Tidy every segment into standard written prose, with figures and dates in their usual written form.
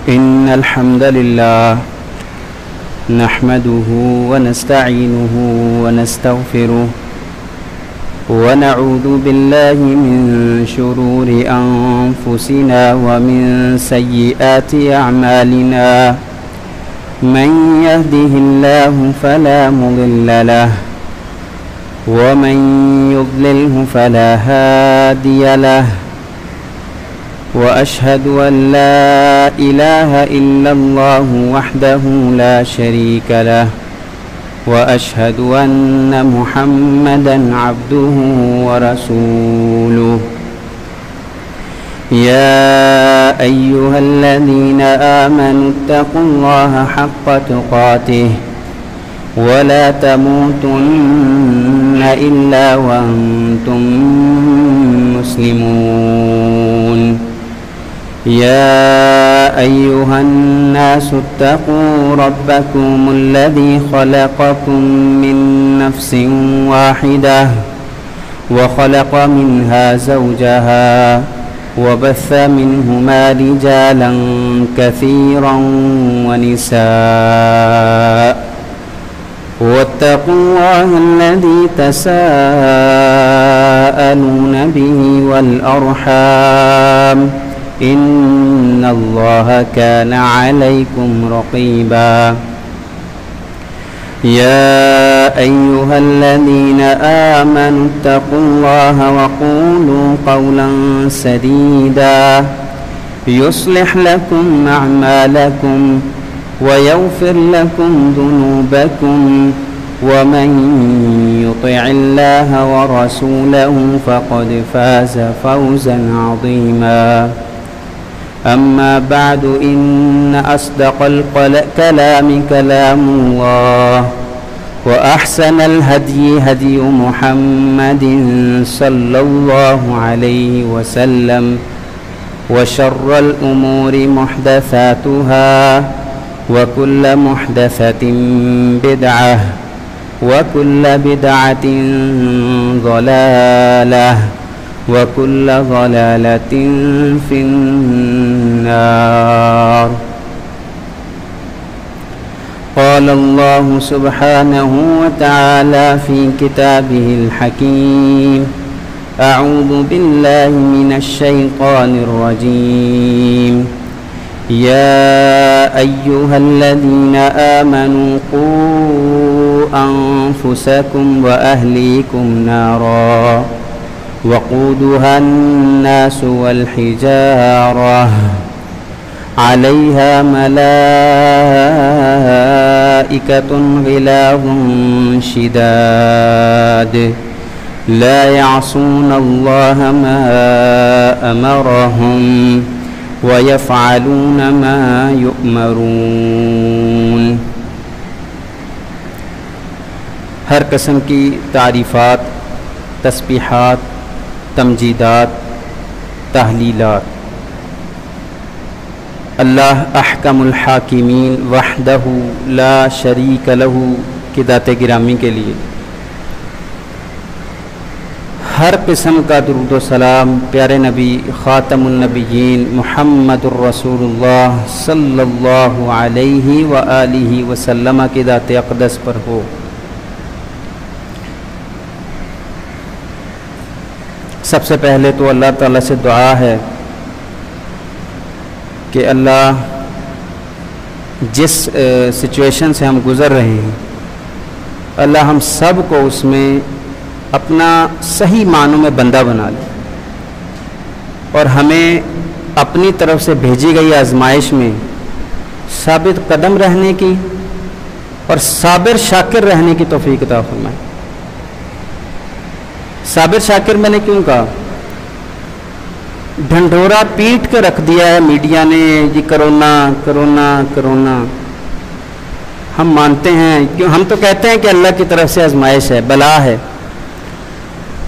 إن الحمد لله نحمده ونستعينه ونستغفره ونعوذ بالله من شرور أنفسنا ومن سيئات أعمالنا من يهده الله فلا مضل له ومن يضلله فلا هادي له وأشهد أن لا إله إلا الله وحده لا شريك له وأشهد أن محمدا عبده ورسوله يا أيها الذين آمنوا اتقوا الله حق تقاته ولا تموتن إلا وأنتم مسلمون يا أيها الناس اتقوا ربكم الذي خلقكم من نفس واحدة وخلق منها زوجها وبث منهما رجالا كثيرا ونساء واتقوا الله الذي تساءلون به والأرحام إن الله كان عليكم رقيبا يا أيها الذين آمنوا اتقوا الله وقولوا قولا سديدا يصلح لكم أعمالكم ويغفر لكم ذنوبكم ومن يطع الله ورسوله فقد فاز فوزا عظيما أما بعد إن أصدق الكلام كلام الله وأحسن الهدي هدي محمد صلى الله عليه وسلم وشر الأمور محدثاتها وكل محدثة بدعة وكل بدعة ضلالة وكل ضلالة في النار. قال الله سبحانه وتعالى في كتابه الحكيم أعوذ بالله من الشيطان الرجيم يا أيها الذين آمنوا قوا أنفسكم وأهليكم نارا وقودها الناس والحجارة عليها ملائكة غلاظ شداد لا يعصون الله ما أمرهم ويفعلون ما يؤمرون. ہر قسم کی تعریفات، تسبیحات، تمجیدات، تحلیلات اللہ احکم الحاکمین وحدہ لا شریک لہ کی ذات گرامی کے لیے ہر قسم کا درود و سلام پیارے نبی خاتم النبیین محمد الرسول اللہ صلی اللہ علیہ وآلہ وسلم کی ذات اقدس پر ہو. سب سے پہلے تو اللہ تعالیٰ سے دعا ہے کہ اللہ جس سچویشن سے ہم گزر رہے ہیں اللہ ہم سب کو اس میں اپنا صحیح معنوں میں بندہ بنا لے اور ہمیں اپنی طرف سے بھیجی گئی آزمائش میں ثابت قدم رہنے کی اور صابر شاکر رہنے کی توفیق عطا فرمائے. صابر شاکر میں نے کیوں کہا؟ ڈھنڈورا پیٹ کے رکھ دیا ہے میڈیا نے، یہ کرونا کرونا کرونا. ہم مانتے ہیں، کیوں ہم تو کہتے ہیں کہ اللہ کی طرف سے آزمائش ہے، بلا ہے،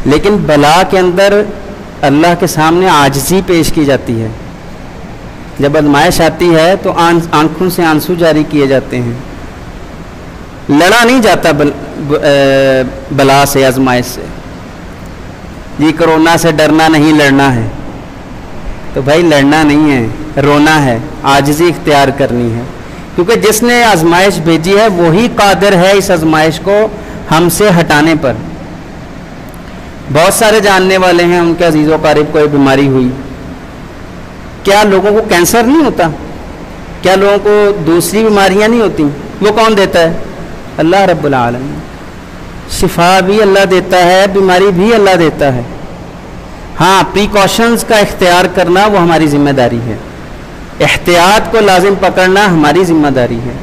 لیکن بلا کے اندر اللہ کے سامنے عاجزی پیش کی جاتی ہے. جب آزمائش آتی ہے تو آنکھوں سے آنسو جاری کیے جاتے ہیں. لڑا نہیں جاتا بلا سے، آزمائش سے. یہ کرونا سے ڈرنا نہیں، لڑنا ہے. تو بھائی لڑنا نہیں ہے، رونا ہے، عاجزی اختیار کرنی ہے، کیونکہ جس نے آزمائش بھیجی ہے وہی قادر ہے اس آزمائش کو ہم سے ہٹانے پر۔ بہت سارے جاننے والے ہیں ان کے عزیز و قریب کوئی بیماری ہوئی، کیا لوگوں کو کینسر نہیں ہوتا؟ کیا لوگوں کو دوسری بیماریاں نہیں ہوتی؟ وہ کون دیتا ہے؟ اللہ رب العالمین۔ شفا بھی اللہ دیتا ہے، بیماری بھی اللہ دیتا ہے۔ ہاں، پریکاشنز کا اختیار کرنا وہ ہماری ذمہ داری ہے، احتیاط کو لازم پکڑنا ہماری ذمہ داری ہے۔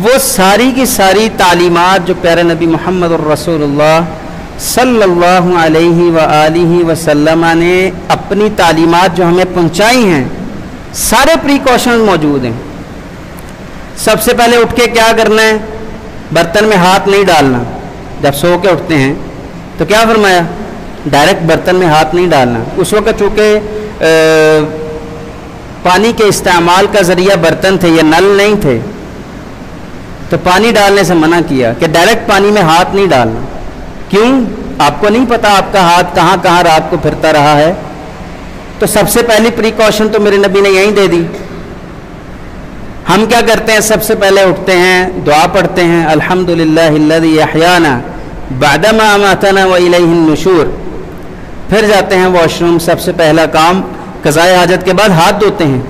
وہ ساری کی ساری تعلیمات جو پیارے نبی محمد الرسول اللہ صلی اللہ علیہ وآلہ وسلم نے اپنی تعلیمات جو ہمیں پہنچائی ہیں، سارے پریکاشنز موجود ہیں۔ سب سے پہلے اٹھ کے کیا کرنا ہے؟ برتن میں ہاتھ نہیں ڈالنا۔ جب سو کے اٹھتے ہیں تو کیا فرمایا؟ ڈائریکٹ برتن میں ہاتھ نہیں ڈالنا۔ اس وقت چونکہ پانی کے استعمال کا ذریعہ برتن تھے، یہ نل نہیں تھے، تو پانی ڈالنے سے منع کیا کہ ڈائریکٹ پانی میں ہاتھ نہیں ڈالنا۔ کیوں؟ آپ کو نہیں پتا آپ کا ہاتھ کہاں کہاں رات کو پھرتا رہا ہے۔ تو سب سے پہلی پریکاشن تو میرے نبی نے یہیں دے دی۔ ہم کیا کرتے ہیں؟ سب سے پہلے اٹھتے ہیں، دعا پڑھتے ہیں، الحمدللہ الذی احیانا بعدما اماتنا والیہ النشور۔ پھر جاتے ہیں واش روم، سب سے پہلا کام قضائے حاجت کے بعد ہاتھ دھوتے ہیں۔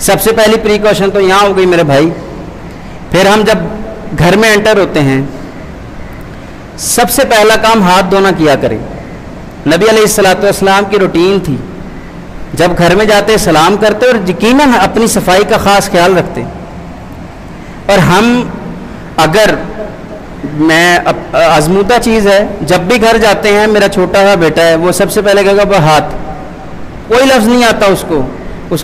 سب سے پہلی پریکاشن تو یہاں ہو گئی میرے بھائی۔ پھر ہم جب گھر میں انٹر ہوتے ہیں، سب سے پہلا کام ہاتھ دھونا کیا کریں۔ نبی علیہ الصلوۃ والسلام کی روٹین تھی، جب گھر میں جاتے سلام کرتے اور یقیناً اپنی صفائی کا خاص خیال رکھتے۔ اور ہم اگر میں آزمودہ چیز ہے، جب بھی گھر جاتے ہیں، میرا چھوٹا سا بیٹا ہے وہ سب سے پہلے کہے گا وہ ہاتھ، کوئی لفظ نہیں آتا اس کو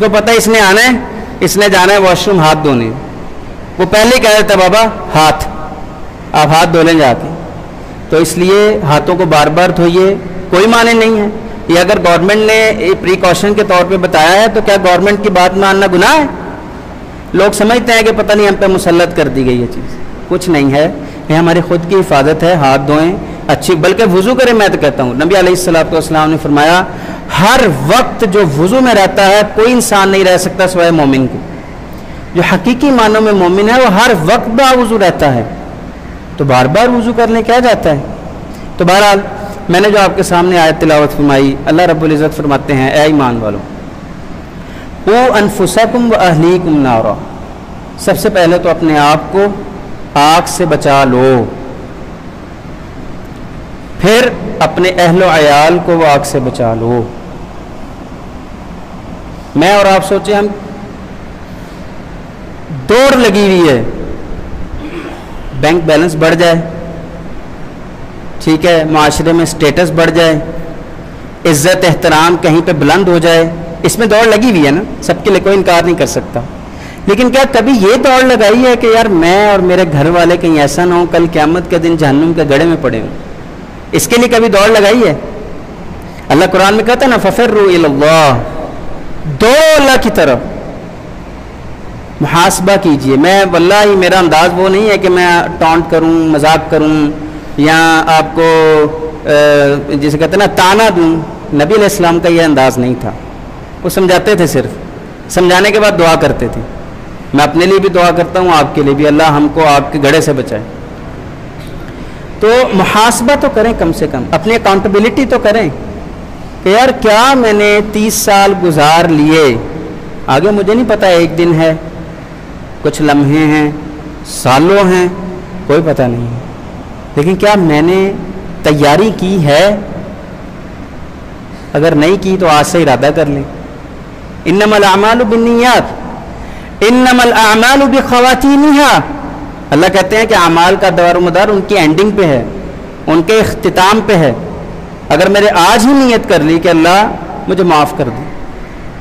پتہ ہے اس نے آنا ہے، اس نے جانا ہے واش روم ہاتھ دھونے، وہ پہلے کہہ دیتا بابا ہاتھ، آپ ہاتھ دھو لیں جا کے۔ تو اس لیے ہاتھوں کو بار بار دھوئیے، کوئی معنی نہیں ہے۔ یہ اگر گورنمنٹ نے پریکاشن کے طور پہ بتایا ہے تو کیا گورنمنٹ کی بات ماننا گناہ ہے؟ لوگ سمجھتے ہیں کہ پتہ نہیں ہم پہ مسلط کر دی گئی یہ چیز، کچھ نہیں ہے، یہ ہماری خود کی حفاظت ہے۔ ہاتھ دھوئیں اچھی، بلکہ وضو کریں۔ میں تو کہتا ہوں نبی علیہ الصلوۃ والسلام نے فرمایا ہر وقت جو وضو میں رہتا ہے کوئی انسان نہیں رہ سکتا سوائے مومن کو۔ جو حقیقی معنوں میں مومن ہے وہ ہر وقت باوضو رہتا ہے، تو بار بار وضو کرنے کیا جاتا ہے؟ تو بہرحال میں نے جو آپ کے سامنے آیت تلاوت فرمائی، اللہ رب العزت فرماتے ہیں اے ایمان والو، قوا انفسکم واہلیکم نارا، سب سے پہلے تو اپنے آپ کو آگ سے بچا لو، پھر اپنے اہل و عیال کو وہ آگ سے بچا لو۔ میں اور آپ سوچیں، ہم دوڑ لگی ہوئی ہے، بینک بیلنس بڑھ جائے، ٹھیک ہے، معاشرے میں سٹیٹس بڑھ جائے، عزت احترام کہیں پہ بلند ہو جائے، اس میں دوڑ لگی ہوئی ہے نا، سب کے لیے، کوئی انکار نہیں کر سکتا۔ لیکن کیا کبھی یہ دوڑ لگائی ہے کہ یار میں اور میرے گھر والے کہیں ایسا نہ ہو کل قیامت کے دن جہنم کے گڑھے میں پڑے ہوں؟ اس کے لیے کبھی دوڑ لگائی ہے؟ اللہ قرآن میں کہتا ہے نا ففروا الی اللہ، دوڑو اللہ کی طرف، محاسبہ کیجئے۔ میں واللہ میرا انداز وہ نہیں ہے کہ میں ٹانٹ کروں، مذاق کروں، یا آپ کو جسے کہتے ہیں نا تانا دوں۔ نبی علیہ السلام کا یہ انداز نہیں تھا، وہ سمجھاتے تھے، صرف سمجھانے کے بعد دعا کرتے تھے۔ میں اپنے لیے بھی دعا کرتا ہوں، آپ کے لیے بھی، اللہ ہم کو آپ کے گڑھے سے بچائے۔ تو محاسبہ تو کریں، کم سے کم اپنی اکاؤنٹیبلٹی تو کریں کہ یار کیا میں نے 30 سال گزار لیے، آگے مجھے نہیں پتا، ایک دن ہے، کچھ لمحے ہیں، سالوں ہیں، کوئی پتہ نہیں ہے، لیکن کیا میں نے تیاری کی ہے؟ اگر نہیں کی تو آج سے ارادہ کر لیں۔ انما الاعمال بالنیات انما الاعمال بخواتیمہا، اللہ کہتے ہیں کہ اعمال کا دار و مدار ان کی اینڈنگ پہ ہے، ان کے اختتام پہ ہے۔ اگر میں نے آج ہی نیت کر لی کہ اللہ مجھے معاف کر دے،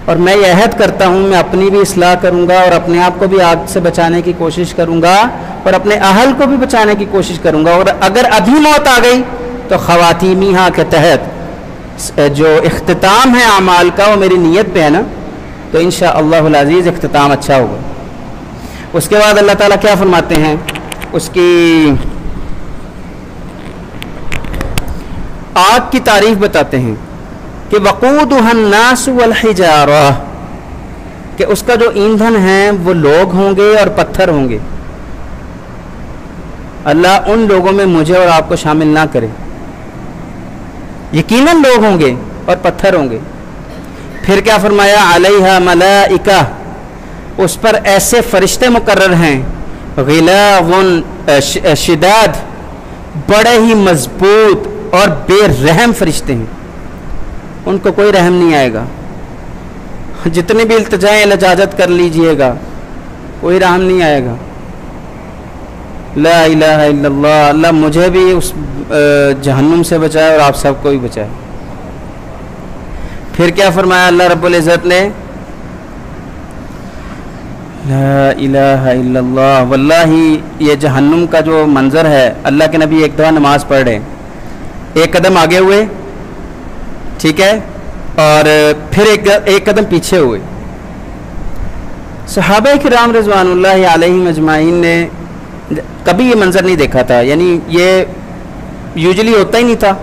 اور میں یہ عہد کرتا ہوں میں اپنی بھی اصلاح کروں گا اور اپنے آپ کو بھی آگ سے بچانے کی کوشش کروں گا اور اپنے اہل کو بھی بچانے کی کوشش کروں گا، اور اگر ابھی موت آ گئی تو خواتیمیہا کے تحت جو اختتام ہے اعمال کا وہ میری نیت پہ ہے نا، تو انشاءاللہ العزیز اختتام اچھا ہوگا۔ اس کے بعد اللہ تعالیٰ کیا فرماتے ہیں، اس کی آگ کی تعریف بتاتے ہیں کہ وقودها الناس والحجارہ، کہ اس کا جو ایندھن ہے وہ لوگ ہوں گے اور پتھر ہوں گے. اللہ ان لوگوں میں مجھے اور آپ کو شامل نہ کرے. یقیناً لوگ ہوں گے اور پتھر ہوں گے. پھر کیا فرمایا؟ علیہا ملائکہ، اس پر ایسے فرشتے مقرر ہیں، غلاظ شداد، بڑے ہی مضبوط اور بے رحم فرشتے ہیں. ان کو کوئی رحم نہیں آئے گا. جتنی بھی التجائیں لجاجت کر لیجئے گا، کوئی رحم نہیں آئے گا. لا الہ الا اللہ. اللہ مجھے بھی اس جہنم سے بچائے اور آپ سب کو بھی بچائے. پھر کیا فرمایا اللہ رب العزت نے؟ لا الہ الا اللہ. واللہ یہ جہنم کا جو منظر ہے، اللہ کے نبی ایک دفعہ نماز پڑھ رہے، ایک قدم آگے ہوئے، ٹھیک ہے، اور پھر ایک قدم پیچھے ہوئے. صحابہ کرام رضوان اللہ علیہم اجمعین نے کبھی یہ منظر نہیں دیکھا تھا، یعنی یہ یوزلی ہوتا ہی نہیں تھا.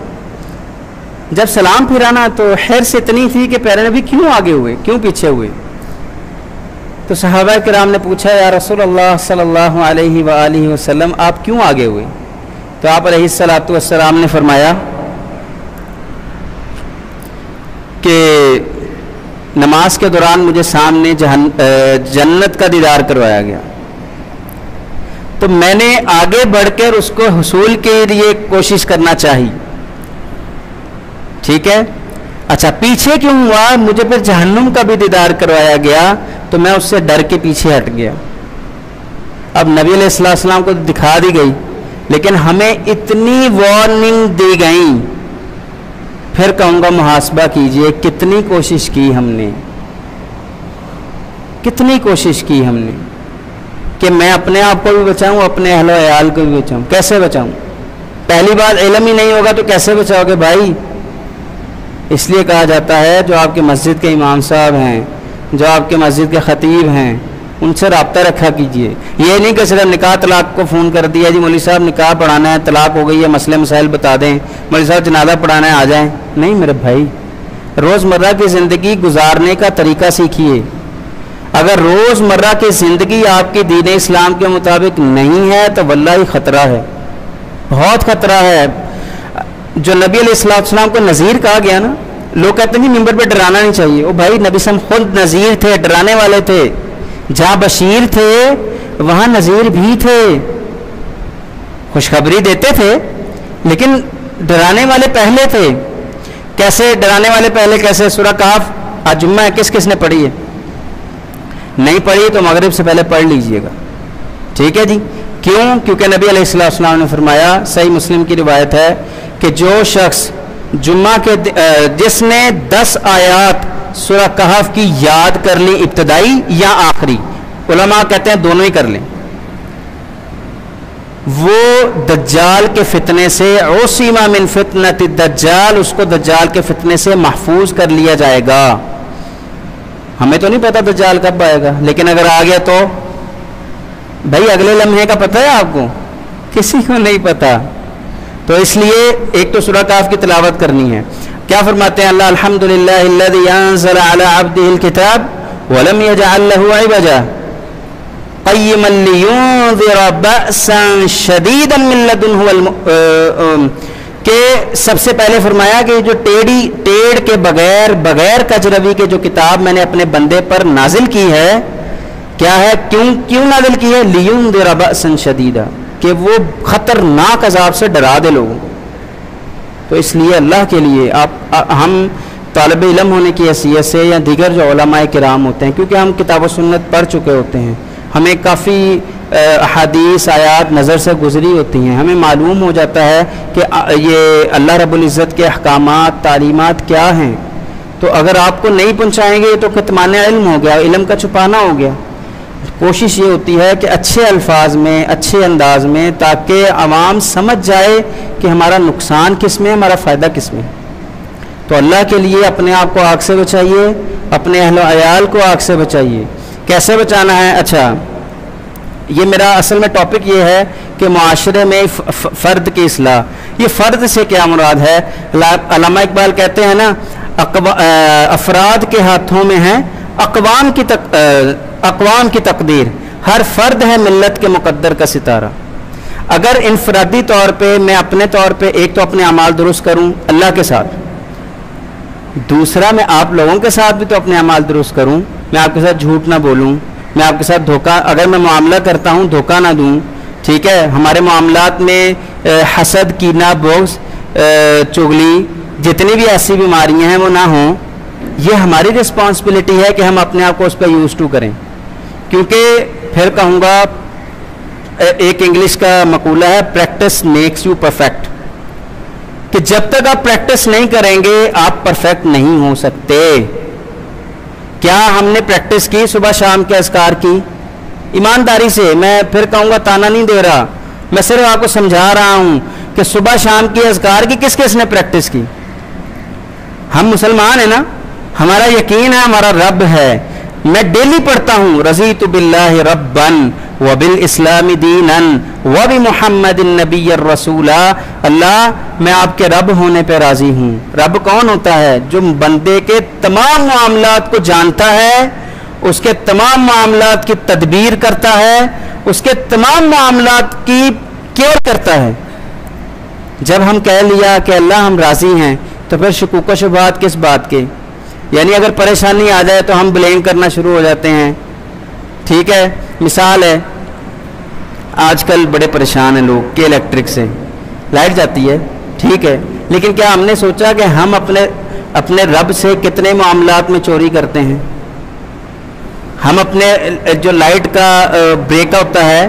جب سلام پھرانا تو حرص اتنی تھی کہ پیارے نبی کیوں آگے ہوئے، کیوں پیچھے ہوئے؟ تو صحابہ کرام نے پوچھا یا رسول اللہ صلی اللہ علیہ وآلہ وسلم آپ کیوں آگے ہوئے؟ تو آپ علیہ الصلوۃ والسلام نے فرمایا کہ نماز کے دوران مجھے سامنے جنت کا دیدار کروایا گیا، تو میں نے آگے بڑھ کر اس کو حصول کے لیے کوشش کرنا چاہی. ٹھیک ہے، اچھا پیچھے کیوں ہوا؟ مجھے پھر جہنم کا بھی دیدار کروایا گیا تو میں اس سے ڈر کے پیچھے ہٹ گیا. اب نبی علیہ السلام کو دکھا دی گئی، لیکن ہمیں اتنی وارننگ دی گئی. پھر کہوں گا محاسبہ کیجئے کتنی کوشش کی ہم نے، کتنی کوشش کی ہم نے کہ میں اپنے آپ کو بھی بچاؤں، اپنے اہل و عیال کو بھی بچاؤں. کیسے بچاؤں؟ پہلی بات علم ہی نہیں ہوگا تو کیسے بچاؤ گے بھائی؟ اس لیے کہا جاتا ہے جو آپ کے مسجد کے امام صاحب ہیں، جو آپ کے مسجد کے خطیب ہیں، ان سے رابطہ رکھا کیجئے. یہ نہیں کہ صرف نکاح طلاق کو فون کر دیا جی مولوی صاحب نکاح پڑھانا ہے، طلاق ہو گئی ہے، مسئلے مسائل بتا دیں، مولوی صاحب جنازہ پڑھانا ہے آ جائیں. نہیں میرے بھائی، روزمرہ کی زندگی گزارنے کا طریقہ سیکھیے. اگر روزمرہ کی زندگی آپ کی دین اسلام کے مطابق نہیں ہے تو واللہ خطرہ ہے، بہت خطرہ ہے. جو نبی علیہ السلام کو نذیر کہا گیا نا، لوگ کہتے ہیں ممبر پہ ڈرانا نہیں چاہیے. او بھائی نبی صلی اللہ علیہ وسلم خود نذیر تھے، ڈرانے والے تھے. جہاں بشیر تھے وہاں نذیر بھی تھے، خوشخبری دیتے تھے لیکن ڈرانے والے پہلے تھے. کیسے ڈرانے والے پہلے؟ کیسے؟ سورہ کہف آج جمعہ ہے، کس کس نے پڑھی ہے؟ نہیں پڑھی تو مغرب سے پہلے پڑھ لیجئے گا. ٹھیک ہے جی. کیوں؟ کیونکہ نبی علیہ السلام نے فرمایا، صحیح مسلم کی روایت ہے کہ جو شخص جمعہ کے جس نے 10 آیات سورہ کہف کی یاد کر لی، ابتدائی یا آخری، علماء کہتے ہیں دونوں ہی کر لیں، وہ دجال کے فتنے سے عصم من فتنۃ الدجال، اس کو دجال کے فتنے سے محفوظ کر لیا جائے گا. ہمیں تو نہیں پتا دجال کب آئے گا، لیکن اگر آ گیا تو بھائی اگلے لمحے کا پتہ ہے آپ کو؟ کسی کو نہیں پتا. تو اس لیے ایک تو سورہ کہف کی تلاوت کرنی ہے. کیا فرماتے ہیں اللہ؟ الحمدللہ الذی انزل علی عبدہ الکتاب ولم یجعل لہ عوجا قیما لینذر بأسا شدیدا من لدنہ، کہ سب سے پہلے فرمایا کہ جو ٹیڑھ کے بغیر کجروی کے جو کتاب میں نے اپنے بندے پر نازل کی ہے، کیا ہے؟ کیوں نازل کی ہے؟ لینذر بأسا شدیدا، کہ وہ خطرناک عذاب سے ڈرا دے لوگوں. تو اس لیے اللہ کے لیے ہم طالب علم ہونے کی حیثیت سے یا دیگر جو علماء کرام ہوتے ہیں، کیونکہ ہم کتاب و سنت پڑھ چکے ہوتے ہیں، ہمیں کافی احادیث آیات نظر سے گزری ہوتی ہیں، ہمیں معلوم ہو جاتا ہے کہ یہ اللہ رب العزت کے احکامات تعلیمات کیا ہیں. تو اگر آپ کو نہیں پہنچائیں گے تو کتمان علم ہو گیا، علم کا چھپانا ہو گیا. کوشش یہ ہوتی ہے کہ اچھے الفاظ میں، اچھے انداز میں، تاکہ عوام سمجھ جائے کہ ہمارا نقصان کس میں، ہمارا فائدہ کس میں. تو اللہ کے لیے اپنے آپ کو آگ سے بچائیے، اپنے اہل و عیال کو آگ سے بچائیے. کیسے بچانا ہے؟ اچھا یہ میرا اصل میں ٹاپک یہ ہے کہ معاشرے میں فرد کی اصلاح. یہ فرد سے کیا مراد ہے؟ علامہ اقبال کہتے ہیں نا، افراد کے ہاتھوں میں ہے اقوام کی تقدیر. ہر فرد ہے ملت کے مقدر کا ستارہ. اگر انفرادی طور پہ میں اپنے طور پہ ایک تو اپنے اعمال درست کروں اللہ کے ساتھ, دوسرا میں آپ لوگوں کے ساتھ بھی تو اپنے اعمال درست کروں, میں آپ کے ساتھ جھوٹ نہ بولوں, میں آپ کے ساتھ دھوکہ, اگر میں معاملہ کرتا ہوں دھوکہ نہ دوں, ٹھیک ہے, ہمارے معاملات میں حسد, کینہ, بغض, چغلی, جتنی بھی ایسی بیماریاں ہیں وہ نہ ہوں. یہ ہماری رسپانسبلٹی ہے کہ ہم اپنے آپ کو اس پہ یوز ٹو کریں. کیونکہ پھر کہوں گا, ایک انگلش کا مقولہ ہے پریکٹس میکس یو پرفیکٹ, کہ جب تک آپ پریکٹس نہیں کریں گے آپ پرفیکٹ نہیں ہو سکتے. کیا ہم نے پریکٹس کی صبح شام کے اذکار کی؟ ایمانداری سے, میں پھر کہوں گا تانا نہیں دے رہا, میں صرف آپ کو سمجھا رہا ہوں کہ صبح شام کی اذکار کی کس کس نے پریکٹس کی؟ ہم مسلمان ہیں نا, ہمارا یقین ہے ہمارا رب ہے. میں ڈیلی پڑھتا ہوں رضیت باللہ ربا وبالاسلام دینا وبمحمد النبی الرسول. اللہ میں آپ کے رب ہونے پہ راضی ہوں. رب کون ہوتا ہے؟ جو بندے کے تمام معاملات کو جانتا ہے, اس کے تمام معاملات کی تدبیر کرتا ہے, اس کے تمام معاملات کی کیئر کرتا ہے. جب ہم کہہ لیا کہ اللہ ہم راضی ہیں, تو پھر شکوک و شبہات کس بات کے؟ یعنی اگر پریشانی آ جائے تو ہم بلیم کرنا شروع ہو جاتے ہیں. ٹھیک ہے, مثال ہے, آج کل بڑے پریشان ہیں لوگ کہ الیکٹرک سے لائٹ جاتی ہے, ٹھیک ہے, لیکن کیا ہم نے سوچا کہ ہم اپنے رب سے کتنے معاملات میں چوری کرتے ہیں؟ ہم اپنے جو لائٹ کا بریک ہوتا ہے,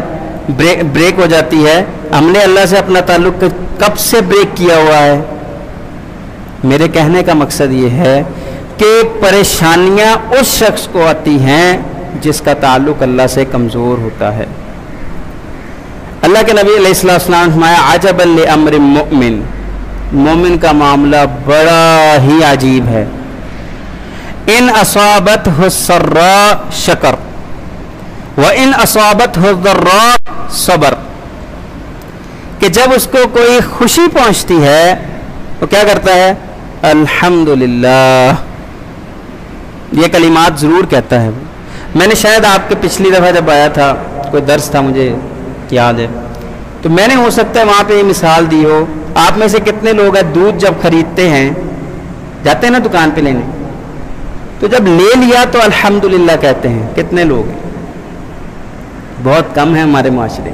بریک ہو جاتی ہے, ہم نے اللہ سے اپنا تعلق کب سے بریک کیا ہوا ہے؟ میرے کہنے کا مقصد یہ ہے کہ پریشانیاں اس شخص کو آتی ہیں جس کا تعلق اللہ سے کمزور ہوتا ہے. اللہ کے نبی علیہ السلام فرمایا عجبا لامر المؤمن, مومن کا معاملہ بڑا ہی عجیب ہے. ان اصابتہ السراء شکر وان اصابتہ الضراء صبر, کہ جب اس کو کوئی خوشی پہنچتی ہے وہ کیا کرتا ہے؟ الحمدللہ. یہ کلمات ضرور کہتا ہے. میں نے شاید آپ کے پچھلی دفعہ جب آیا تھا, کوئی درس تھا مجھے یاد ہے, تو میں نے ہو سکتا ہے وہاں پہ یہ مثال دی ہو. آپ میں سے کتنے لوگ ہیں دودھ جب خریدتے ہیں, جاتے ہیں نا دکان پہ لینے, تو جب لے لیا تو الحمدللہ کہتے ہیں؟ کتنے لوگ ہیں؟ بہت کم ہیں ہمارے معاشرے.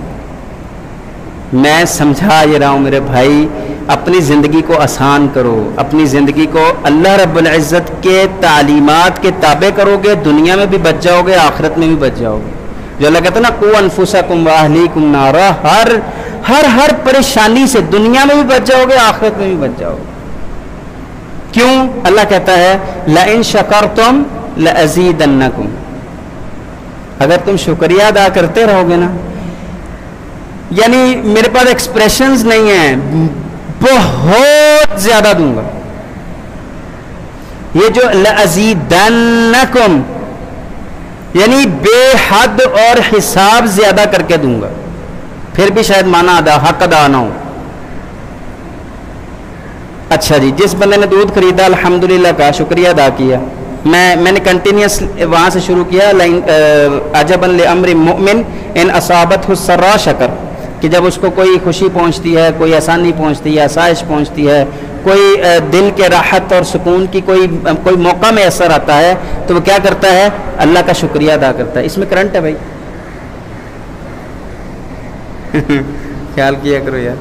میں سمجھا یہ رہا ہوں میرے بھائی, اپنی زندگی کو آسان کرو, اپنی زندگی کو اللہ رب العزت کے تعلیمات کے تابع کرو گے, دنیا میں بھی بچ جاؤ گے, آخرت میں بھی بچ جاؤ گے. جو اللہ کہتا ہے نا قوا انفسکم واہلیکم نارا, ہر پریشانی سے دنیا میں بھی بچ جاؤ گے, آخرت میں بھی بچ جاؤ گے. کیوں؟ اللہ کہتا ہے لئن شکرتم لازیدنکم, اگر تم شکریہ ادا کرتے رہو گے نا, یعنی میرے پاس ایکسپریشنز نہیں ہیں, بہت زیادہ دوں گا. یہ جو لازیدنکم یعنی بے حد اور حساب زیادہ کر کے دوں گا, پھر بھی شاید مانا حق ادا نہ ہو. اچھا جی, جس بندے نے دودھ خریدا الحمدللہ کا شکریہ ادا کیا, میں نے کنٹینیوس وہاں سے شروع کیا عجبا لامر المؤمن ان اصابتہ السراء شکر, کہ جب اس کو کوئی خوشی پہنچتی ہے, کوئی آسانی پہنچتی ہے, آسائش پہنچتی ہے, کوئی دل کے راحت اور سکون کی کوئی موقع میں اثر آتا ہے, تو وہ کیا کرتا ہے؟ اللہ کا شکریہ ادا کرتا ہے. اس میں کرنٹ ہے بھائی, خیال کیا کرو یار,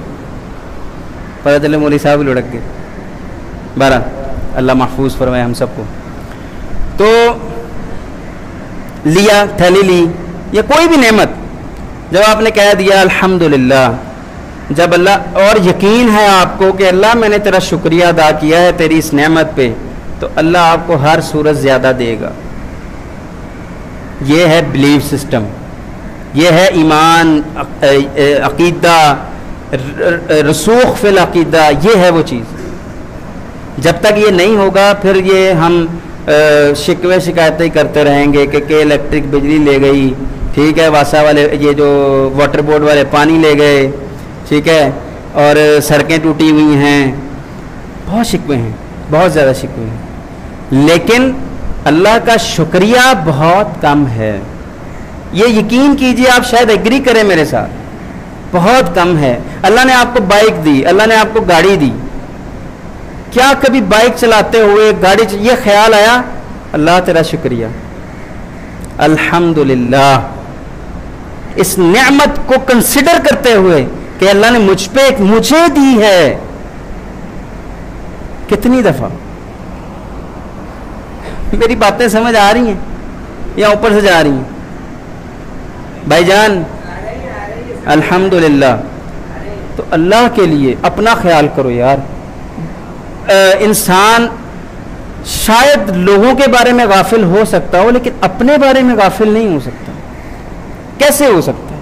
پتہ چلے مولوی صاحب لڑک گئے. بارہ اللہ محفوظ فرمائے ہم سب کو. تو لیا, تھیلی لی, یا کوئی بھی نعمت جب آپ نے کہہ دیا الحمدللہ, جب اللہ اور یقین ہے آپ کو کہ اللہ میں نے تیرا شکریہ ادا کیا ہے تیری اس نعمت پہ, تو اللہ آپ کو ہر صورت زیادہ دے گا. یہ ہے بلیف سسٹم, یہ ہے ایمان, عقیدہ, رسوخ فی العقیدہ, یہ ہے وہ چیز. جب تک یہ نہیں ہوگا پھر یہ ہم شکوے شکایتیں کرتے رہیں گے کہ الیکٹرک بجلی لے گئی, ٹھیک ہے, واسا والے یہ جو واٹر بورڈ والے پانی لے گئے, ٹھیک ہے, اور سڑکیں ٹوٹی ہوئی ہیں. بہت شکوے ہیں, بہت زیادہ شکوے ہیں. لیکن اللہ کا شکریہ بہت کم ہے. یہ یقین کیجئے، آپ شاید ایگری کریں میرے ساتھ، بہت کم ہے. اللہ نے آپ کو بائک دی، اللہ نے آپ کو گاڑی دی، کیا کبھی بائک چلاتے ہوئے گاڑی یہ خیال آیا اللہ تیرا شکریہ، الحمدللہ، اس نعمت کو کنسیڈر کرتے ہوئے کہ اللہ نے مجھ پہ مجھے دی ہے؟ کتنی دفعہ؟ میری باتیں سمجھ آ رہی ہیں یا اوپر سے جا رہی ہیں بھائی جان؟ الحمدللہ. تو اللہ کے لیے اپنا خیال کرو یار. انسان شاید لوگوں کے بارے میں غافل ہو سکتا ہو لیکن اپنے بارے میں غافل نہیں ہو سکتا. کیسے ہو سکتا ہے؟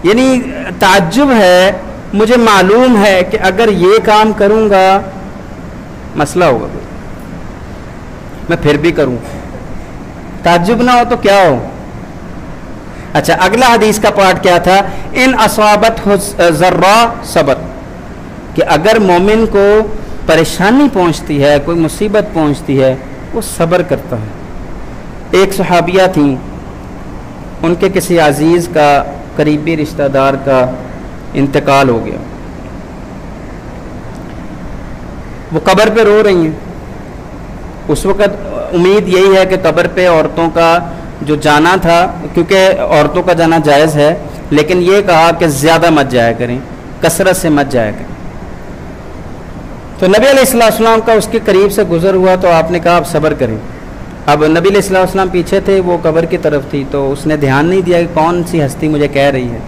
یعنی تعجب ہے. مجھے معلوم ہے کہ اگر یہ کام کروں گا مسئلہ ہوگا، میں پھر بھی کروں. تعجب نہ ہو تو کیا ہو؟ اچھا، اگلا حدیث کا پارٹ کیا تھا؟ ان اصابت ذرا صبر، کہ اگر مومن کو پریشانی پہنچتی ہے، کوئی مصیبت پہنچتی ہے، وہ صبر کرتا ہے. ایک صحابیہ تھیں، ان کے کسی عزیز کا، قریبی رشتہ دار کا انتقال ہو گیا. وہ قبر پہ رو رہی ہیں. اس وقت امید یہی ہے کہ قبر پہ عورتوں کا جو جانا تھا، کیونکہ عورتوں کا جانا جائز ہے، لیکن یہ کہا کہ زیادہ مت جایا کریں، کثرت سے مت جایا کریں. تو نبی علیہ السلام کا اس کے قریب سے گزر ہوا تو آپ نے کہا آپ صبر کریں. اب نبی علیہ السلام پیچھے تھے، وہ قبر کی طرف تھی، تو اس نے دھیان نہیں دیا کہ کون سی ہستی مجھے کہہ رہی ہے.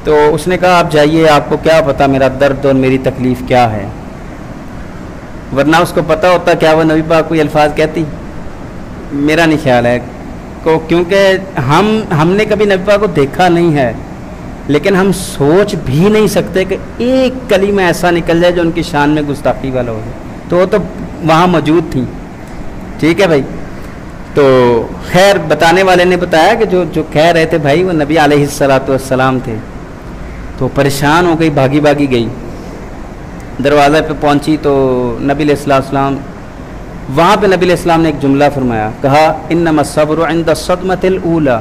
تو اس نے کہا آپ جائیے، آپ کو کیا پتا میرا درد اور میری تکلیف کیا ہے. ورنہ اس کو پتہ ہوتا کیا وہ نبی پاک کوئی الفاظ کہتی؟ میرا نہیں خیال ہے، کیونکہ ہم نے کبھی نبی پاک کو دیکھا نہیں ہے، لیکن ہم سوچ بھی نہیں سکتے کہ ایک کلمہ ایسا نکل جائے جو ان کی شان میں گستاخی والا ہو. تو وہ تو وہاں موجود تھیں. ٹھیک ہے بھائی. تو خیر بتانے والے نے بتایا کہ جو کہہ رہے تھے بھائی وہ نبی علیہ السلام تھے. تو پریشان ہو گئی، بھاگی بھاگی گئی، دروازے پہ پہنچی تو نبی علیہ السلام، وہاں پہ نبی علیہ السلام نے ایک جملہ فرمایا، کہا انما الصبر عند الصدمۃ الاولى.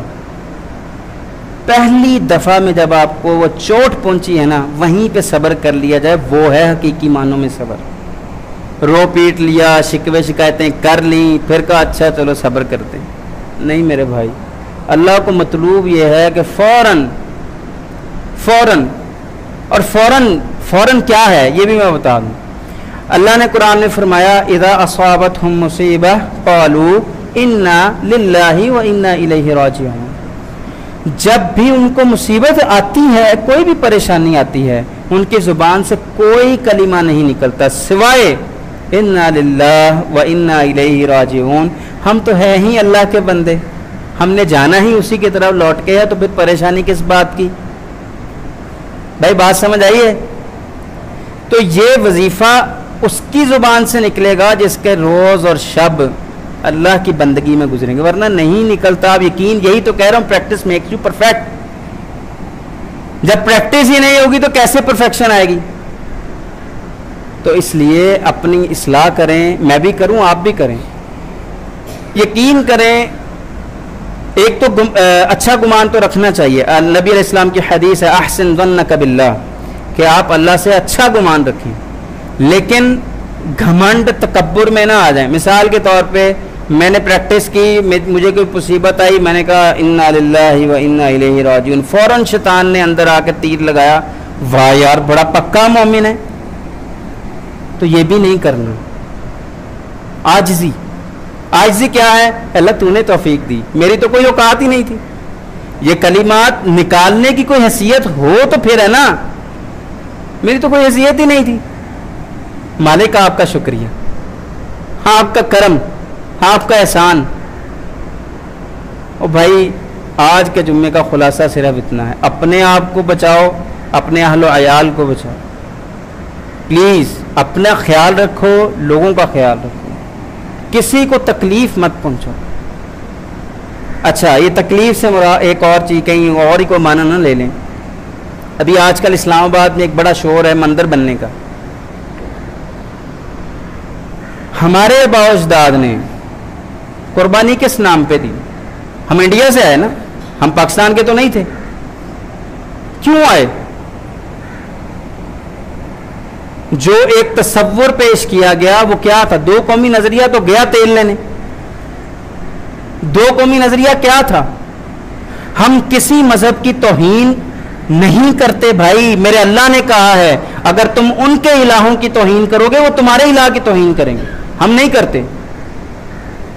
پہلی دفعہ میں جب آپ کو وہ چوٹ پہنچی ہے نا، وہیں پہ صبر کر لیا جائے، وہ ہے حقیقی معنوں میں صبر. رو پیٹ لیا، شکوے شکایتیں کر لیں، پھر کہا اچھا چلو صبر کرتے ہیں. نہیں میرے بھائی، اللہ کو مطلوب یہ ہے کہ فوراً اور فوراً کیا ہے یہ بھی میں بتا دوں. اللہ نے قرآن میں فرمایا اذا اصابتہم مصیبہ قالوا انا للہ و انا الیہ راجعون. جب بھی ان کو مصیبت آتی ہے، کوئی بھی پریشانی آتی ہے، ان کی زبان سے کوئی کلمہ نہیں نکلتا سوائے انا للہ و انا الیہ راجعون. ہم تو ہیں ہی اللہ کے بندے، ہم نے جانا ہی اسی کی طرف لوٹ کے ہے، تو پھر پریشانی کس بات کی؟ بھائی بات سمجھ آئی ہے؟ تو یہ وظیفہ اس کی زبان سے نکلے گا جس کے روز اور شب اللہ کی بندگی میں گزریں گے، ورنہ نہیں نکلتا. آپ یقین، یہی تو کہہ رہا ہوں، پریکٹس میکس یو پرفیکٹ. جب پریکٹس ہی نہیں ہوگی تو کیسے پرفیکشن آئے گی؟ تو اس لیے اپنی اصلاح کریں، میں بھی کروں، آپ بھی کریں. یقین کریں، ایک تو اچھا گمان تو رکھنا چاہیے. نبی علیہ السلام کی حدیث ہے احسن ظنک باللہ، کہ آپ اللہ سے اچھا گمان رکھیں، لیکن گھمنڈ تکبر میں نہ آ جائیں. مثال کے طور پہ میں نے پریکٹس کی، مجھے کوئی مصیبت آئی، میں نے کہا انا للہ و انا الیہ راجعون، فوراً شیطان نے اندر آ کے تیر لگایا، واہ یار بڑا پکا مومن ہے. تو یہ بھی نہیں کرنا. عاجزی کیا ہے؟ اللہ تو نے توفیق دی، میری تو کوئی اوقات ہی نہیں تھی. یہ کلمات نکالنے کی کوئی حیثیت ہو تو پھر ہے نا، میری تو کوئی حیثیت ہی نہیں تھی. مالک آپ کا شکریہ، ہاں آپ کا کرم، ہاں آپ کا احسان. اور بھائی آج کے جمعے کا خلاصہ صرف اتنا ہے، اپنے آپ کو بچاؤ، اپنے اہل و عیال کو بچاؤ. پلیز اپنا خیال رکھو، لوگوں کا خیال رکھو، کسی کو تکلیف مت پہنچاؤ. اچھا یہ تکلیف سے مراد ایک اور چیز، کہیں اور ہی کوئی معنی نہ لے لیں. ابھی آج کل اسلام آباد میں ایک بڑا شور ہے مندر بننے کا. ہمارے آباء و اجداد نے قربانی کس نام پہ دی؟ ہم انڈیا سے آئے نا، ہم پاکستان کے تو نہیں تھے. کیوں آئے؟ جو ایک تصور پیش کیا گیا وہ کیا تھا؟ دو قومی نظریہ تو گیا تیل لینے. دو قومی نظریہ کیا تھا؟ ہم کسی مذہب کی توہین نہیں کرتے بھائی. میرے اللہ نے کہا ہے اگر تم ان کے الہوں کی توہین کرو گے وہ تمہارے الہ کی توہین کریں گے. ہم نہیں کرتے.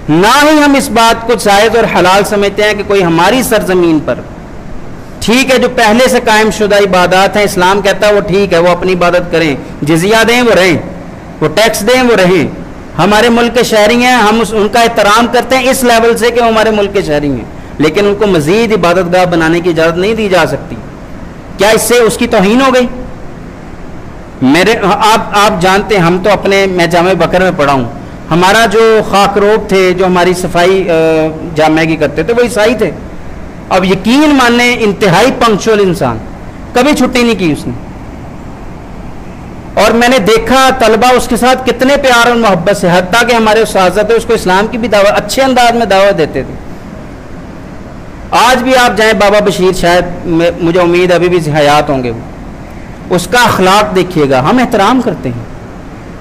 نہ ہی ہم اس بات کو جائز اور حلال سمجھتے ہیں کہ کوئی ہماری سرزمین پر، ٹھیک ہے جو پہلے سے قائم شدہ عبادات ہیں، اسلام کہتا ہے وہ ٹھیک ہے، وہ اپنی عبادت کریں، جزیہ دیں وہ رہیں، وہ ٹیکس دیں وہ رہیں، ہمارے ملک کے شہری ہیں، ہم ان کا احترام کرتے ہیں اس لیول سے کہ وہ ہمارے ملک کے شہری ہیں، لیکن ان کو مزید عبادت گاہ بنانے کی اجازت نہیں دی جا سکتی. کیا اس سے اس کی توہین ہو گئی؟ آپ جانتے ہیں ہم تو اپنے، میں جامع بکر میں پڑھا ہوں، ہمارا جو خاکروب تھے جو ہماری صفائی جامعہ کی کرتے تھے وہ عیسائی تھے. اب یقین ماننے انتہائی پنکچوئل انسان، کبھی چھٹی نہیں کی اس نے. اور میں نے دیکھا طلبہ اس کے ساتھ کتنے پیار اور محبت سے، حتیٰ کہ ہمارے اساتذہ تھے اس کو اسلام کی بھی دعوت اچھے انداز میں دعوت دیتے تھے. آج بھی آپ جائیں بابا بشیر، شاید مجھے امید ابھی بھی حیات ہوں گے، وہ اس کا اخلاق دیکھیے گا. ہم احترام کرتے ہیں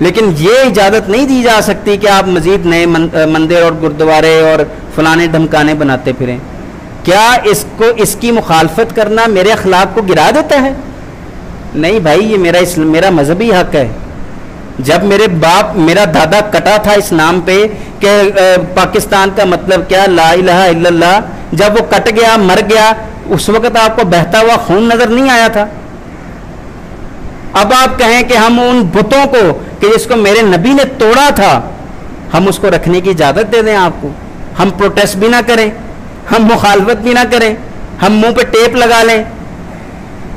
لیکن یہ اجازت نہیں دی جا سکتی کہ آپ مزید نئے مندر اور گردوارے اور فلانے دھمکانے بناتے پھریں. کیا اس کی مخالفت کرنا میرے اخلاق کو گرا دیتا ہے؟ نہیں بھائی، یہ میرا مذہبی حق ہے. جب میرا دادا کٹا تھا اس نام پہ کہ پاکستان کا مطلب کیا، لا الہ الا اللہ، جب وہ کٹ گیا مر گیا اس وقت آپ کو بہتا ہوا خون نظر نہیں آیا تھا؟ اب آپ کہیں کہ ہم ان بتوں کو کہ جس کو میرے نبی نے توڑا تھا ہم اس کو رکھنے کی اجازت دے دیں آپ کو؟ ہم پروٹیسٹ بھی نہ کریں، ہم مخالفت بھی نہ کریں، ہم منہ پہ ٹیپ لگا لیں؟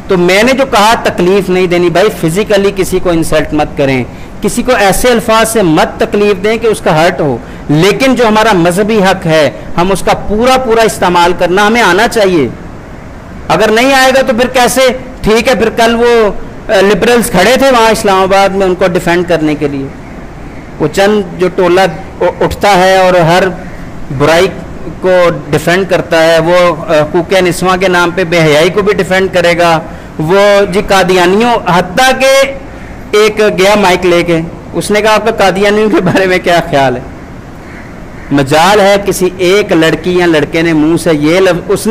تو میں نے جو کہا تکلیف نہیں دینی بھائی. فزیکلی کسی کو انسلٹ مت کریں، کسی کو ایسے الفاظ سے مت تکلیف دیں کہ اس کا ہرٹ ہو، لیکن جو ہمارا مذہبی حق ہے ہم اس کا پورا استعمال کرنا ہمیں آنا چاہیے. اگر نہیں آئے گا تو پھر کیسے؟ ٹھیک ہے، پھر کل وہ لبرلز کھڑے تھے وہاں اسلام آباد میں ان کو ڈیفینڈ کرنے کے لیے. وہ چند جو ٹولہ اٹھتا ہے اور ہر برائی کو ڈیفینڈ کرتا ہے، وہ حقوق نسواں کے نام پہ بے حیائی کو بھی ڈیفینڈ کرے گا. وہ جی قادیانیوں، حتیٰ کہ ایک گیا مائک لے کے اس نے کہا آپ کا قادیانیوں کے بارے میں کیا خیال ہے؟ مجال ہے کسی ایک لڑکی یا لڑکے نے منہ سے یہ لفظ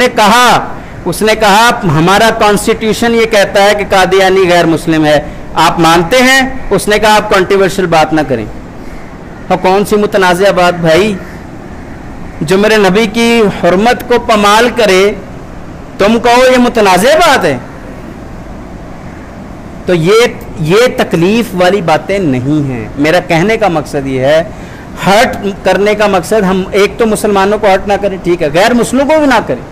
اس نے کہا ہمارا کانسٹیٹیوشن یہ کہتا ہے کہ قادیانی غیر مسلم ہے، آپ مانتے ہیں؟ اس نے کہا آپ کنٹروورشل بات نہ کریں. اور کون سی متنازع بات بھائی؟ جو میرے نبی کی حرمت کو پامال کرے تم کہو یہ متنازع بات ہے؟ تو یہ تکلیف والی باتیں نہیں ہیں. میرا کہنے کا مقصد یہ ہے، ہرٹ کرنے کا مقصد، ہم ایک تو مسلمانوں کو ہرٹ نہ کریں، ٹھیک ہے، غیر مسلموں کو بھی نہ کریں.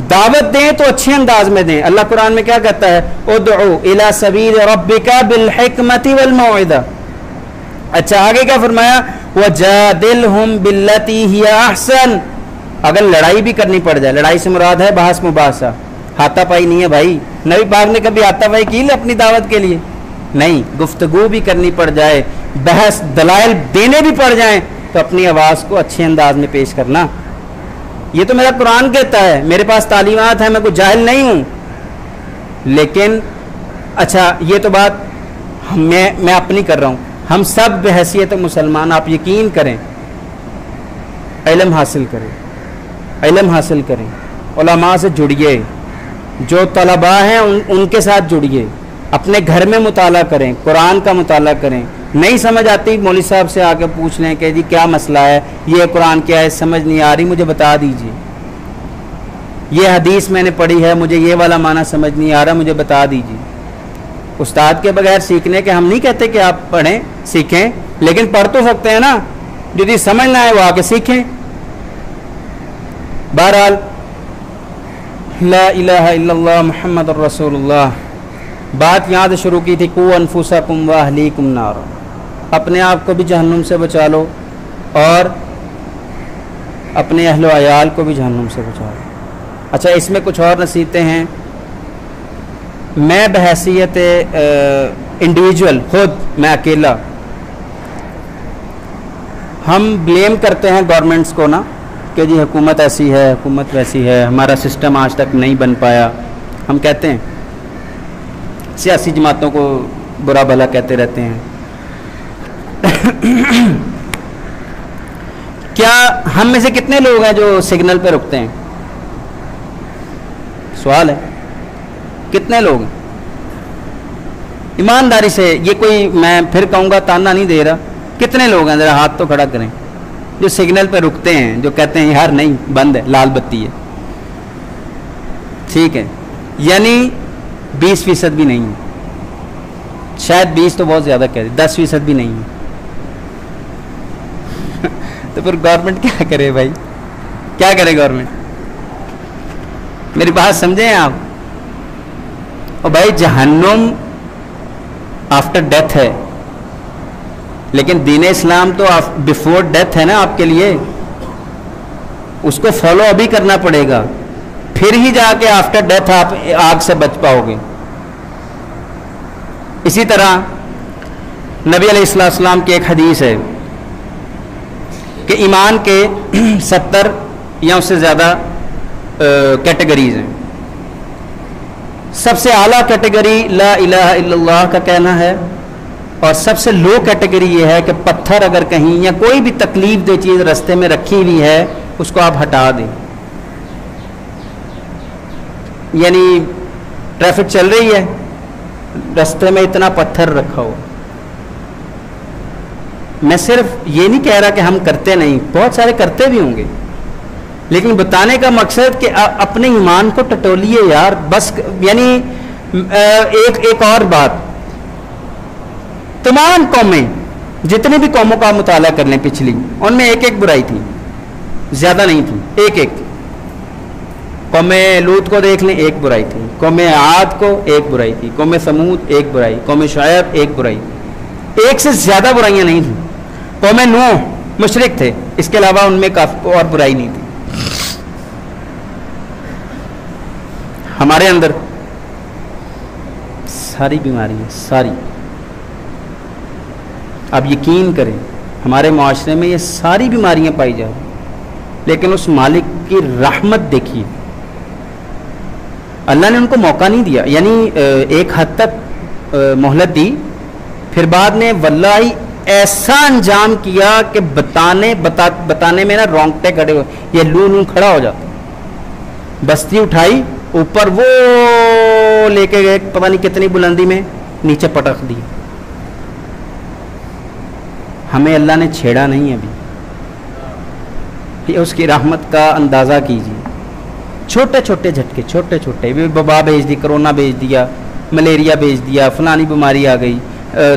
دعوت دیں تو اچھے انداز میں دیں. اللہ قرآن میں کیا کہتا ہے؟ ادعو الی سبیل ربک بالحکمت والموعظہ. اچھا آگے کیا فرمایا؟ وجادلہم باللتی ہی احسن. اگر لڑائی بھی کرنی پڑ جائے، لڑائی سے مراد ہے بحث مباحثہ، ہاتھا پائی نہیں ہے بھائی. نبی پاک نے کبھی ہاتھا پائی کی اپنی دعوت کے لیے؟ نہیں. گفتگو بھی کرنی پڑ جائے، بحث دلائل دینے بھی پڑ جائیں تو اپنی آواز کو اچھے انداز میں پیش کرنا. یہ تو میرا قرآن کہتا ہے، میرے پاس تعلیمات ہیں، میں کوئی جاہل نہیں ہوں. لیکن اچھا یہ تو بات میں اپنی کر رہا ہوں. ہم سب بحیثیت مسلمان، آپ یقین کریں، علم حاصل کریں، علماء سے جڑیے، جو طلباء ہیں ان کے ساتھ جڑیے، اپنے گھر میں مطالعہ کریں، قرآن کا مطالعہ کریں. نہیں سمجھ آتی مولوی صاحب سے آ کے پوچھ لیں کہ جی کیا مسئلہ ہے، یہ قرآن کیا ہے، سمجھ نہیں آ رہی، مجھے بتا دیجیے. یہ حدیث میں نے پڑھی ہے، مجھے یہ والا معنی سمجھ نہیں آ رہا، مجھے بتا دیجیے. استاد کے بغیر سیکھنے کے ہم نہیں کہتے کہ آپ پڑھیں سیکھیں، لیکن پڑھ تو سکتے ہیں نا. جو چیز سمجھنا ہے وہ آ کے سیکھیں. بہرحال لا الہ الا اللہ محمد الرسول اللہ. بات یہاں سے شروع کی تھی، قو انفسکم واہلیکم نارا. اپنے آپ کو بھی جہنم سے بچا لو اور اپنے اہل و عیال کو بھی جہنم سے بچا لو. اچھا اس میں کچھ اور نصیحتیں ہیں. میں بحیثیت انڈیویجول، خود میں اکیلا ہم بلیم کرتے ہیں گورنمنٹس کو نا کہ جی حکومت ایسی ہے، حکومت ویسی ہے، ہمارا سسٹم آج تک نہیں بن پایا. ہم کہتے ہیں سیاسی جماعتوں کو برا بھلا کہتے رہتے ہیں. کیا ہم میں سے کتنے لوگ ہیں جو سگنل پہ رکتے ہیں؟ سوال ہے. کتنے لوگ ہیں؟ ایمانداری سے، یہ کوئی میں پھر کہوں گا تانا نہیں دے رہا، کتنے لوگ ہیں ذرا ہاتھ تو کھڑا کریں جو سگنل پہ رکتے ہیں، جو کہتے ہیں یار نہیں بند ہے، لال بتی ہے. ٹھیک ہے، یعنی 20% بھی نہیں ہے، شاید 20 تو بہت زیادہ کہہ رہے، 10% بھی نہیں ہے. تو پھر گورنمنٹ کیا کرے بھائی؟ کیا کرے گورنمنٹ؟ میری بات سمجھیں آپ. اور بھائی جہنم آفٹر ڈیتھ ہے، لیکن دین اسلام تو بیفور ڈیتھ ہے نا آپ کے لیے. اس کو فالو ابھی کرنا پڑے گا، پھر ہی جا کے آفٹر ڈیتھ آپ آگ سے بچ پاؤ گے. اسی طرح نبی علیہ السلام کی ایک حدیث ہے کہ ایمان کے 70 یا اس سے زیادہ کیٹیگریز ہیں. سب سے اعلیٰ کیٹیگری لا الہ الا اللہ کا کہنا ہے، اور سب سے لو کیٹیگری یہ ہے کہ پتھر اگر کہیں یا کوئی بھی تکلیف دہ چیز رستے میں رکھی ہوئی ہے اس کو آپ ہٹا دیں. یعنی ٹریفک چل رہی ہے، رستے میں اتنا پتھر رکھا ہو. میں صرف یہ نہیں کہہ رہا کہ ہم کرتے نہیں، بہت سارے کرتے بھی ہوں گے، لیکن بتانے کا مقصد کہ اپنے ایمان کو ٹٹولیے یار بس. یعنی ایک اور بات، تمام قومیں، جتنی بھی قوموں کا مطالعہ کر لیں پچھلی، ان میں ایک ایک برائی تھی، زیادہ نہیں تھی، ایک ایک. قوم لوط کو دیکھ لیں، ایک برائی تھی. قوم عاد کو ایک برائی تھی. قوم ثمود ایک برائی. قوم شعیب ایک برائی. ایک سے زیادہ برائیاں نہیں تھیں. قوم نوح مشرک تھے، اس کے علاوہ ان میں کافی اور برائی نہیں تھی. ہمارے اندر ساری بیماریاں، ساری، آپ یقین کریں ہمارے معاشرے میں یہ ساری بیماریاں پائی جا رہی، لیکن اس مالک کی رحمت دیکھیے، اللہ نے ان کو موقع نہیں دیا. یعنی ایک حد تک مہلت دی، پھر بعد میں واللہ ایسا انجام کیا کہ بتانے میں نا رونگٹے کھڑے ہوئے، یہ لون کھڑا ہو جاتا. بستی اٹھائی اوپر، وہ لے کے گئے پتہ نہیں کتنی بلندی میں، نیچے پٹک دی. ہمیں اللہ نے چھیڑا نہیں ابھی. یہ اس کی رحمت کا اندازہ کیجیے. چھوٹے چھوٹے جھٹکے، چھوٹے چھوٹے، وبا بھیج دی، کرونا بھیج دیا، ملیریا بھیج دیا، فلانی بیماری آ گئی،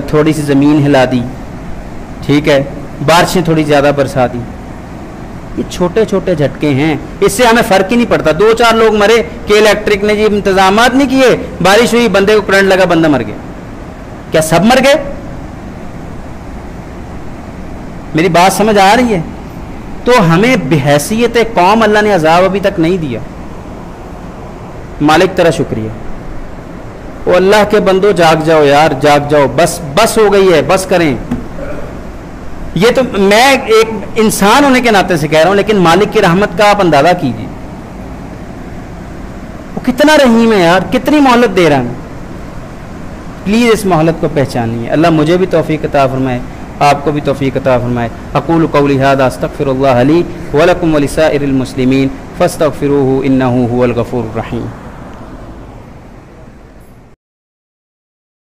تھوڑی سی زمین ہلا دی، ٹھیک ہے، بارشیں تھوڑی زیادہ برسا دی. یہ چھوٹے چھوٹے جھٹکے ہیں، اس سے ہمیں فرق ہی نہیں پڑتا. 2-4 لوگ مرے کہ الیکٹرک نے جی انتظامات نہیں کیے، بارش ہوئی، بندے کو کرنٹ لگا، بندہ مر گیا. کیا سب مر گئے؟ میری بات سمجھ آ رہی ہے؟ تو ہمیں بحیثیت قوم اللہ نے عذاب ابھی تک نہیں دیا. مالک تیرا شکریہ. وہ اللہ کے بندو جاگ جاؤ یار، جاگ جاؤ، بس ہو گئی ہے، بس کریں. یہ تو میں ایک انسان ہونے کے ناطے سے کہہ رہا ہوں، لیکن مالک کی رحمت کا آپ اندازہ کیجیے، وہ کتنا رحیم ہے یار، کتنی مہلت دے رہا ہے. پلیز اس مہلت کو پہچانیے. اللہ مجھے بھی توفیق عطا فرمائے، آپ کو بھی توفیق عطا فرمائے. اقول قولی ھذا استغفر اللہ لی ولکم ولسائر المسلمین فاستغفروہ انہ ھو الغفور الرحیم.